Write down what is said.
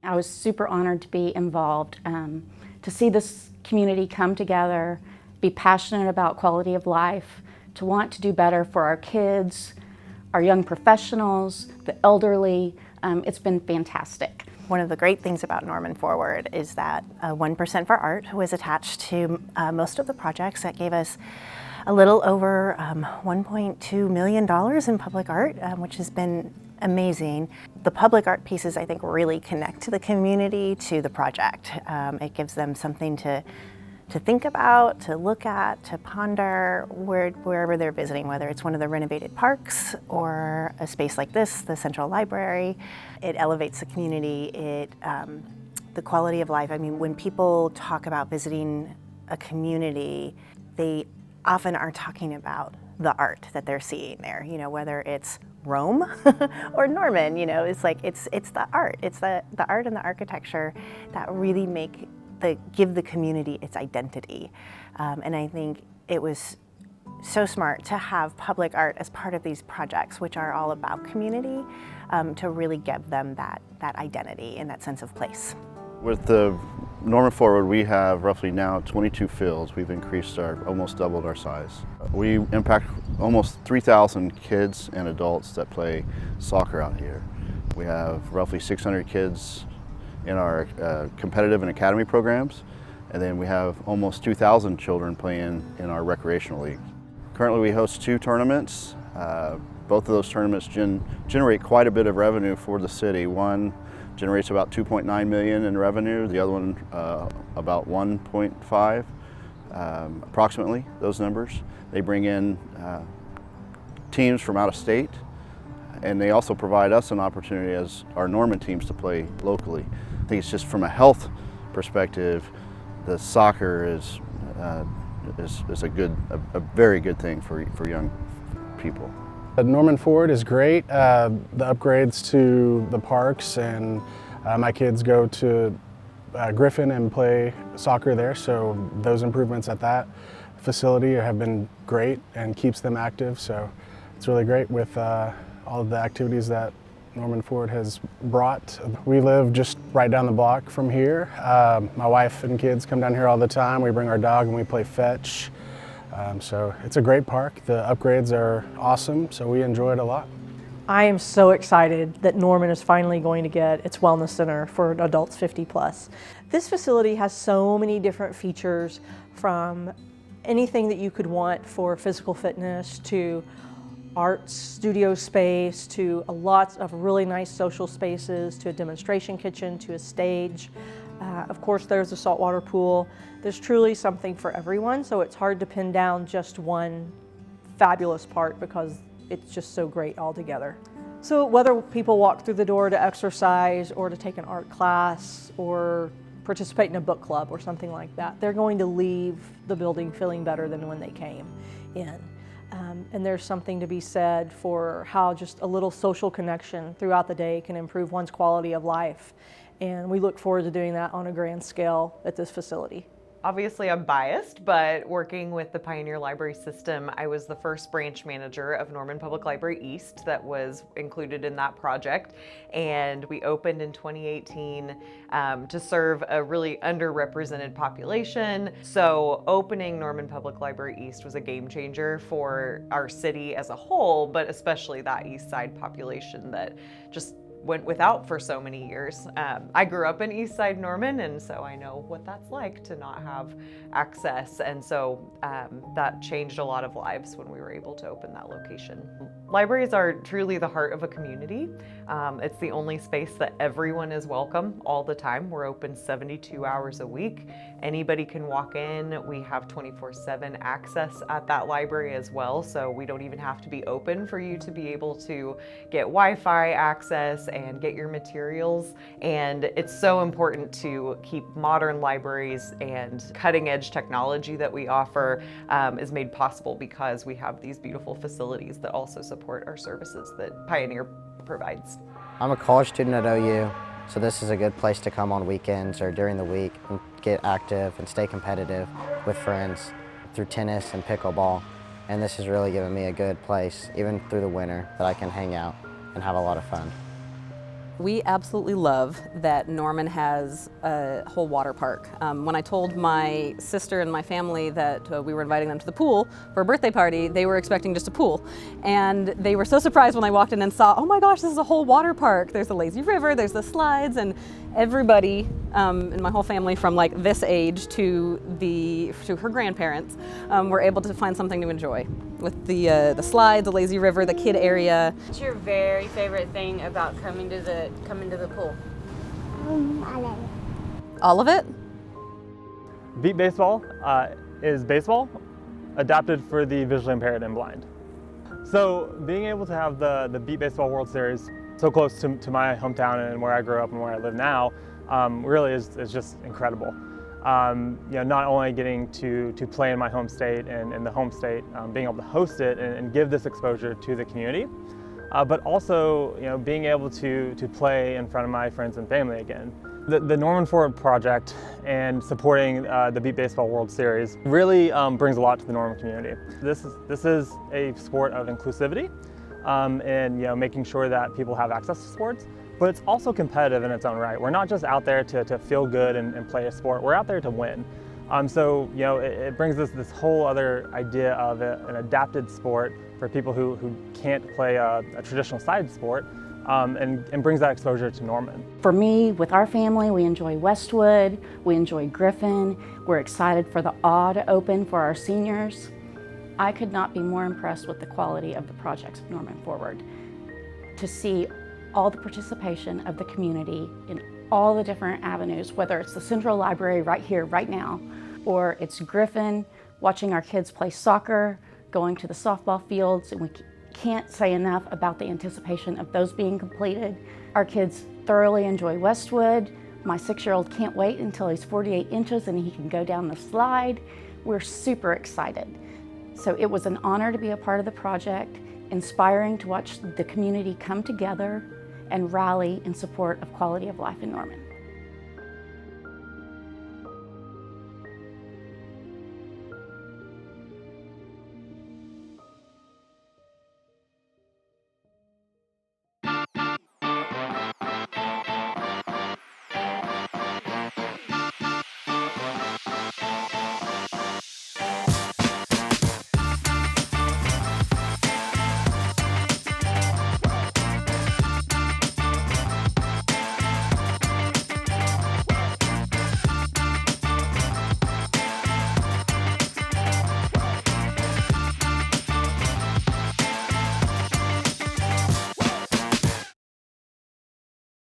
I was super honored to be involved, to see this community come together, be passionate about quality of life, to want to do better for our kids, our young professionals, the elderly. It's been fantastic. One of the great things about Norman Forward is that 1% for Art was attached to most of the projects. That gave us a little over $1.2 million in public art, which has been amazing. The public art pieces, I think, really connect to the community, to the project. It gives them something to think about, to look at, to ponder wherever they're visiting, whether it's one of the renovated parks or a space like this, the Central Library. It elevates the community, the quality of life. I mean, when people talk about visiting a community, they often are talking about the art that they're seeing there, you know, whether it's Rome or Norman, you know, it's like, it's the art. It's the art and the architecture that really give the community its identity. And I think it was so smart to have public art as part of these projects, which are all about community, to really give them that identity and that sense of place. With the Norman Forward, we have roughly now 22 fields. We've almost doubled our size. We impact almost 3,000 kids and adults that play soccer out here. We have roughly 600 kids in our competitive and academy programs, and then we have almost 2,000 children playing in our recreational league. Currently we host 2 tournaments. Both of those tournaments generate quite a bit of revenue for the city. One generates about $2.9 million in revenue, the other one about 1.5, approximately, those numbers. They bring in teams from out of state, and they also provide us an opportunity as our Norman teams to play locally. I think it's just from a health perspective, the soccer is a very good thing for young people. Norman Forward is great. The upgrades to the parks, and my kids go to Griffin and play soccer there, so those improvements at that facility have been great and keeps them active, so it's really great with all of the activities that Norman Forward has brought. We live just right down the block from here. My wife and kids come down here all the time. We bring our dog and we play fetch. So it's a great park. The upgrades are awesome, so we enjoy it a lot. I am so excited that Norman is finally going to get its wellness center for adults 50 plus. This facility has so many different features, from anything that you could want for physical fitness to art studio space to lots of really nice social spaces to a demonstration kitchen to a stage. Of course, there's a saltwater pool. There's truly something for everyone, so it's hard to pin down just one fabulous part because it's just so great all together. So whether people walk through the door to exercise or to take an art class or participate in a book club or something like that, they're going to leave the building feeling better than when they came in. And there's something to be said for how just a little social connection throughout the day can improve one's quality of life. And we look forward to doing that on a grand scale at this facility. Obviously I'm biased, but working with the Pioneer Library System, I was the first branch manager of Norman Public Library East that was included in that project. And we opened in 2018 to serve a really underrepresented population. So opening Norman Public Library East was a game changer for our city as a whole, but especially that East Side population that just went without for so many years. I grew up in East Side Norman, and so I know what that's like to not have access, and so that changed a lot of lives when we were able to open that location. Libraries are truly the heart of a community. It's the only space that everyone is welcome all the time. We're open 72 hours a week. Anybody can walk in. We have 24/7 access at that library as well, so we don't even have to be open for you to be able to get Wi-Fi access and get your materials. And it's so important to keep modern libraries, and cutting edge technology that we offer is made possible because we have these beautiful facilities that also support our services that Pioneer provides. I'm a college student at OU, so this is a good place to come on weekends or during the week and get active and stay competitive with friends through tennis and pickleball. And this has really given me a good place, even through the winter, that I can hang out and have a lot of fun. We absolutely love that Norman has a whole water park. When I told my sister and my family that we were inviting them to the pool for a birthday party, they were expecting just a pool. And they were so surprised when I walked in and saw, oh my gosh, this is a whole water park. There's the lazy river, there's the slides, and everybody in my whole family from like this age to her grandparents were able to find something to enjoy with the slides, the lazy river, the kid area. What's your very favorite thing about coming to the pool? All of it? Beat baseball is baseball adapted for the visually impaired and blind. So being able to have the Beat Baseball World Series so close to my hometown and where I grew up and where I live now really is just incredible. Not only getting to play in my home state and in the home state, being able to host it and give this exposure to the community, but also being able to play in front of my friends and family again. The Norman Forward project and supporting the Beat Baseball World Series really brings a lot to the Norman community. This is a sport of inclusivity and making sure that people have access to sports, but it's also competitive in its own right. We're not just out there to feel good and play a sport, we're out there to win. So it brings us this whole other idea of an adapted sport for people who can't play a traditional side sport, and brings that exposure to Norman. For me, with our family, we enjoy Westwood, we enjoy Griffin, we're excited for the Awe to open for our seniors. I could not be more impressed with the quality of the projects of Norman Forward. To see all the participation of the community in all the different avenues, whether it's the Central Library right here, right now, or it's Griffin, watching our kids play soccer, going to the softball fields, and we can't say enough about the anticipation of those being completed. Our kids thoroughly enjoy Westwood. My 6-year-old can't wait until he's 48 inches and he can go down the slide. We're super excited. So it was an honor to be a part of the project, inspiring to watch the community come together and rally in support of quality of life in Norman.